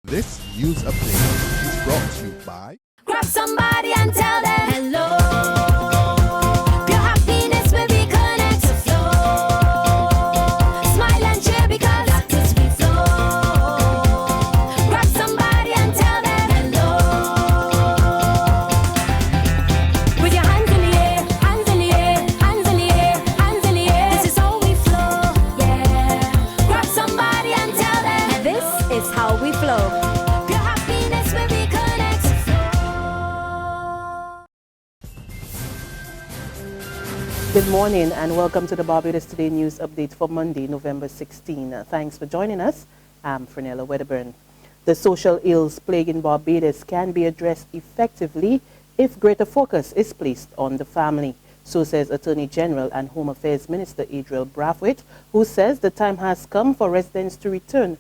This news update is brought to you by... Grab somebody and tell them hello. Your happiness will be connected to flow. Smile and cheer because that is we flow. Grab somebody and tell them hello. With your hands in the air, hands in the air, hands in the air, hands in the air. This is how we flow, yeah. Grab somebody and tell them this is how we flow. Your happiness will be connected to Good morning and welcome to the Barbados Today News Update for Monday, November 16. Thanks for joining us. I'm Frenella Wedderburn. The social ills plaguing Barbados can be addressed effectively if greater focus is placed on the family. So says Attorney General and Home Affairs Minister Adriel Brathwaite, who says the time has come for residents to return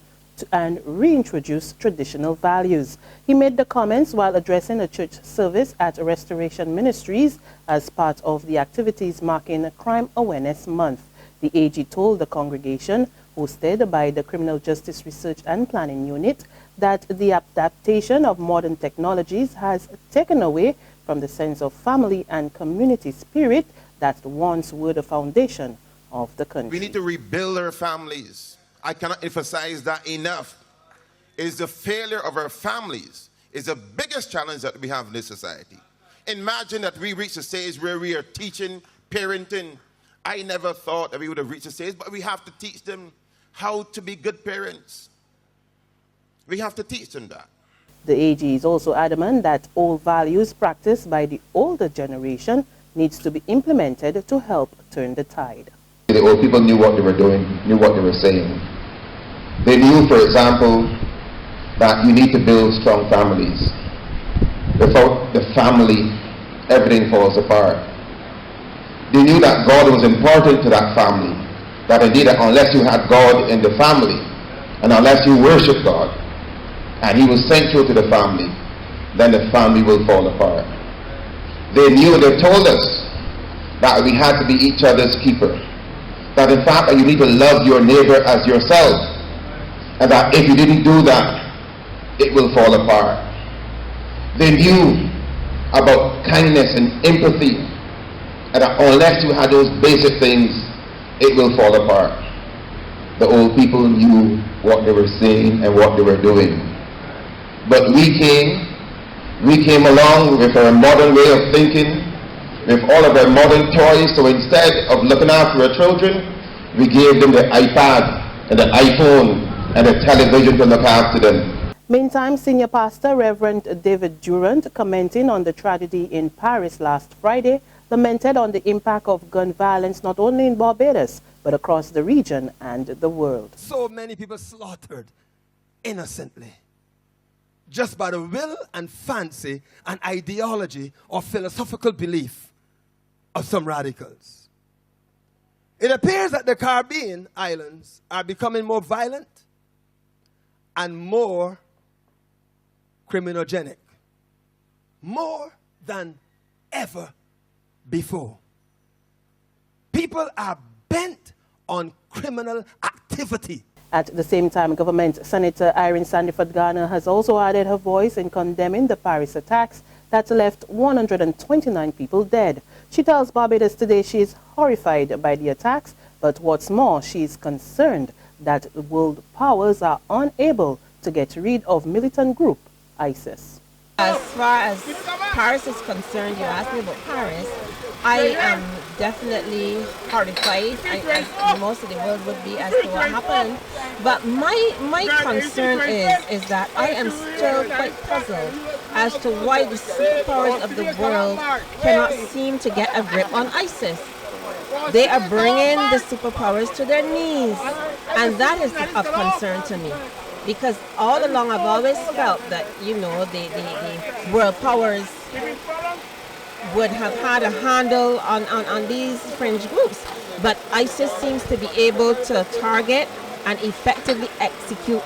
and reintroduce traditional values. He made the comments while addressing a church service at Restoration Ministries as part of the activities marking Crime Awareness Month. The AG told the congregation, hosted by the Criminal Justice Research and Planning Unit, that the adaptation of modern technologies has taken away from the sense of family and community spirit that once were the foundation of the country. We need to rebuild our families. I cannot emphasize that enough. It's the failure of our families is the biggest challenge that we have in this society. Imagine that we reach a stage where we are teaching parenting. I never thought that we would have reached a stage, but we have to teach them how to be good parents. We have to teach them that. The AG is also adamant that old values practiced by the older generation needs to be implemented to help turn the tide. The old people knew what they were doing, knew what they were saying. They knew, for example, that you need to build strong families. Without the family, everything falls apart. They knew that God was important to that family. That indeed, unless you had God in the family, and unless you worship God, and He was central to the family, then the family will fall apart. They knew, they told us, that we had to be each other's keeper. That in fact, you need to love your neighbor as yourself. And that if you didn't do that, it will fall apart. They knew about kindness and empathy. And that unless you had those basic things, it will fall apart. The old people knew what they were saying and what they were doing. But we came along with our modern way of thinking, with all of our modern toys. So instead of looking after our children, we gave them the iPad and the iPhone and the television to look after them. Meantime, Senior Pastor Reverend David Durant, commenting on the tragedy in Paris last Friday, lamented on the impact of gun violence not only in Barbados, but across the region and the world. So many people slaughtered innocently, just by the will and fancy and ideology or philosophical belief of some radicals. It appears that the Caribbean islands are becoming more violent and more criminogenic, more than ever before. People are bent on criminal activity. At the same time, Government Senator Irene Sandiford-Garner has also added her voice in condemning the Paris attacks that left 129 people dead. She tells Barbados Today she is horrified by the attacks, but what's more, she is concerned that the world powers are unable to get rid of militant group ISIS. As far as Paris is concerned, you asked me about Paris. I am definitely horrified, as most of the world would be, as to what happened. But my concern is that I am still quite puzzled as to why the superpowers of the world cannot seem to get a grip on ISIS. They are bringing the superpowers to their knees, and that is of concern to me. Because all along I've always felt that, you know, the world powers would have had a handle on these fringe groups. But ISIS seems to be able to target and effectively execute.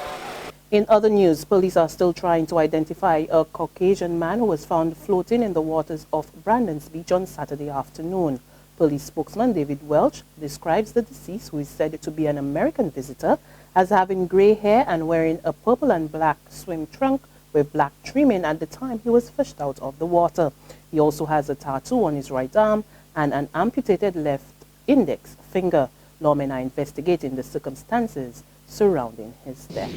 In other news, police are still trying to identify a Caucasian man who was found floating in the waters of Brandon's Beach on Saturday afternoon. Police spokesman David Welch describes the deceased, who is said to be an American visitor, as having gray hair and wearing a purple and black swim trunk with black trimming at the time he was fished out of the water. He also has a tattoo on his right arm and an amputated left index finger. Lawmen are investigating the circumstances surrounding his death.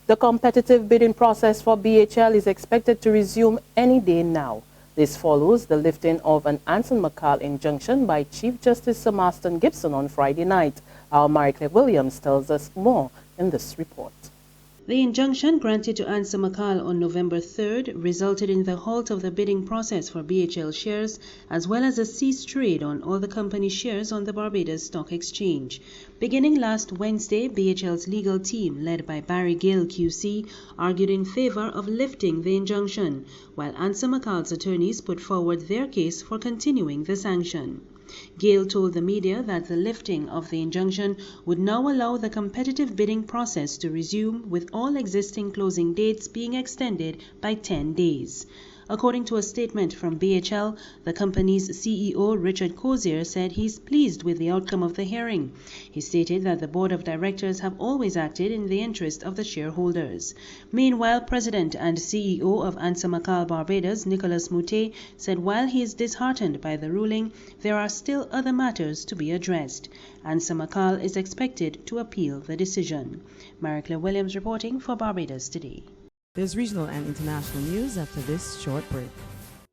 The competitive bidding process for BHL is expected to resume any day now. This follows the lifting of an Anson McCall injunction by Chief Justice Sir Marston Gibson on Friday night. Our Mary-Claire Williams tells us more in this report. The injunction granted to Anson McCall on November 3rd resulted in the halt of the bidding process for BHL shares, as well as a ceased trade on all the company shares on the Barbados Stock Exchange. Beginning last Wednesday, BHL's legal team, led by Barry Gill QC, argued in favor of lifting the injunction, while Anson McCall's attorneys put forward their case for continuing the sanction. Gale told the media that the lifting of the injunction would now allow the competitive bidding process to resume, with all existing closing dates being extended by 10 days. According to a statement from BHL, the company's CEO, Richard Cozier, said he's pleased with the outcome of the hearing. He stated that the board of directors have always acted in the interest of the shareholders. Meanwhile, President and CEO of Anson McCall Barbados, Nicholas Moutet, said while he is disheartened by the ruling, there are still other matters to be addressed. Anson McCall is expected to appeal the decision. Mary-Claire Williams reporting for Barbados Today. There's regional and international news after this short break.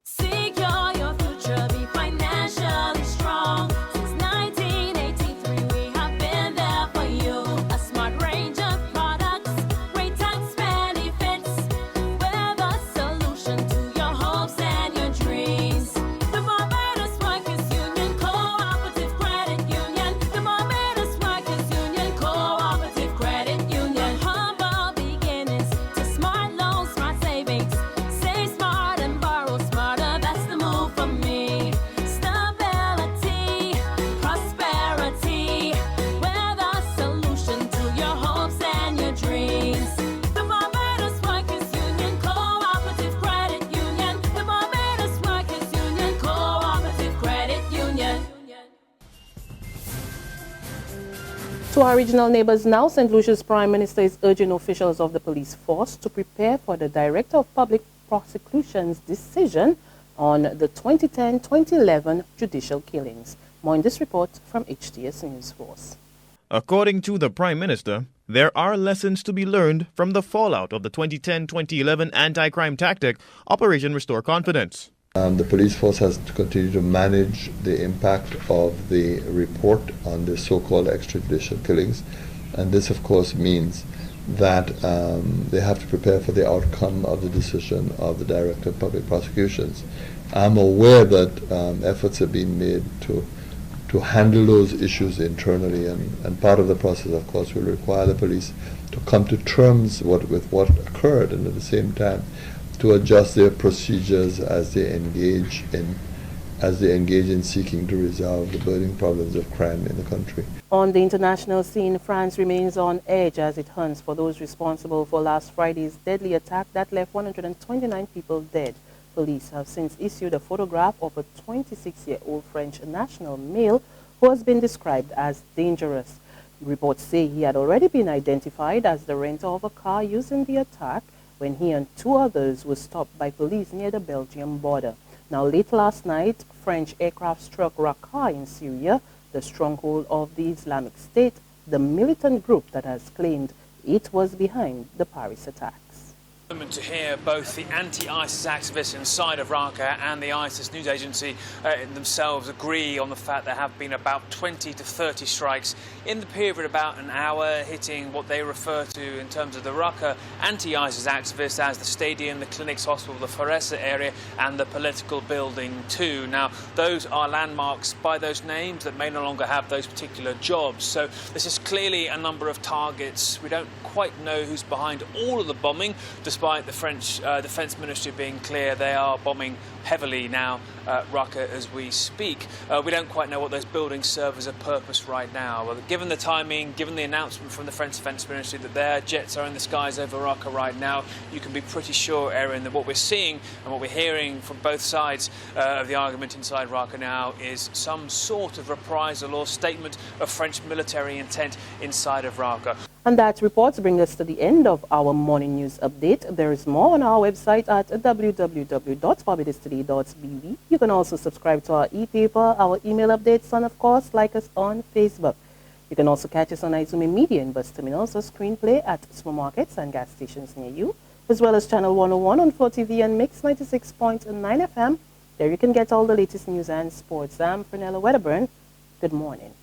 Secure your future, be financially strong. Since 1983, we have been there for you. A smart range of products, great tax benefits. We're the solution to your hopes and your dreams. The Barbados Workers Union Cooperative Credit Union. The Barbados Workers Union Cooperative Credit Union. Humble beginnings to smart loans, smart savings. Save smart and borrow smarter, that's the move for me. Stability, prosperity, we're the solution to your hopes and your dreams. The Barbados Workers Union Cooperative Credit Union. The Barbados Workers Union Cooperative Credit Union. To our regional neighbors now, St. Lucia's Prime Minister is urging officials of the police force to prepare for the Director of Public Prosecution's decision on the 2010-2011 judicial killings. More in this report from HTS News Force. According to the Prime Minister, there are lessons to be learned from the fallout of the 2010-2011 anti-crime tactic, Operation Restore Confidence. The police force has to continue to manage the impact of the report on the so-called extrajudicial killings, and this of course means that they have to prepare for the outcome of the decision of the Director of Public Prosecutions. I'm aware that efforts have been made to handle those issues internally, and part of the process of course will require the police to come to terms with what occurred, and at the same time to adjust their procedures as they engage in seeking to resolve the burning problems of crime in the country. On the international scene, France remains on edge as it hunts for those responsible for last Friday's deadly attack that left 129 people dead. Police have since issued a photograph of a 26-year-old French national male who has been described as dangerous. Reports say he had already been identified as the renter of a car used in the attack when he and two others were stopped by police near the Belgium border. Now, late last night, French aircraft struck Raqqa in Syria, the stronghold of the Islamic State, the militant group that has claimed it was behind the Paris attacks. To hear both the anti-ISIS activists inside of Raqqa and the ISIS news agency themselves agree on the fact there have been about 20 to 30 strikes in the period of about an hour, hitting what they refer to in terms of the Raqqa anti-ISIS activists as the stadium, the clinics, hospital, the Faresa area and the political building too. Now, those are landmarks by those names that may no longer have those particular jobs. So this is clearly a number of targets. We don't quite know who's behind all of the bombing, despite the French Defence Ministry being clear they are bombing heavily now Raqqa as we speak. We don't quite know what those buildings serve as a purpose right now. Well, given the timing, given the announcement from the French Defence Ministry that their jets are in the skies over Raqqa right now, you can be pretty sure, Erin, that what we're seeing and what we're hearing from both sides of the argument inside Raqqa now is some sort of reprisal or statement of French military intent inside of Raqqa. And that reports bring us to the end of our morning news update. There is more on our website at www.barbadostoday.bv. You can also subscribe to our e-paper, our email updates, and of course, like us on Facebook. You can also catch us on Izumi Media and bus terminals or screenplay at supermarkets and gas stations near you, as well as Channel 101 on 4TV and Mix 96.9 FM. There you can get all the latest news and sports. I'm Fernella Wedderburn. Good morning.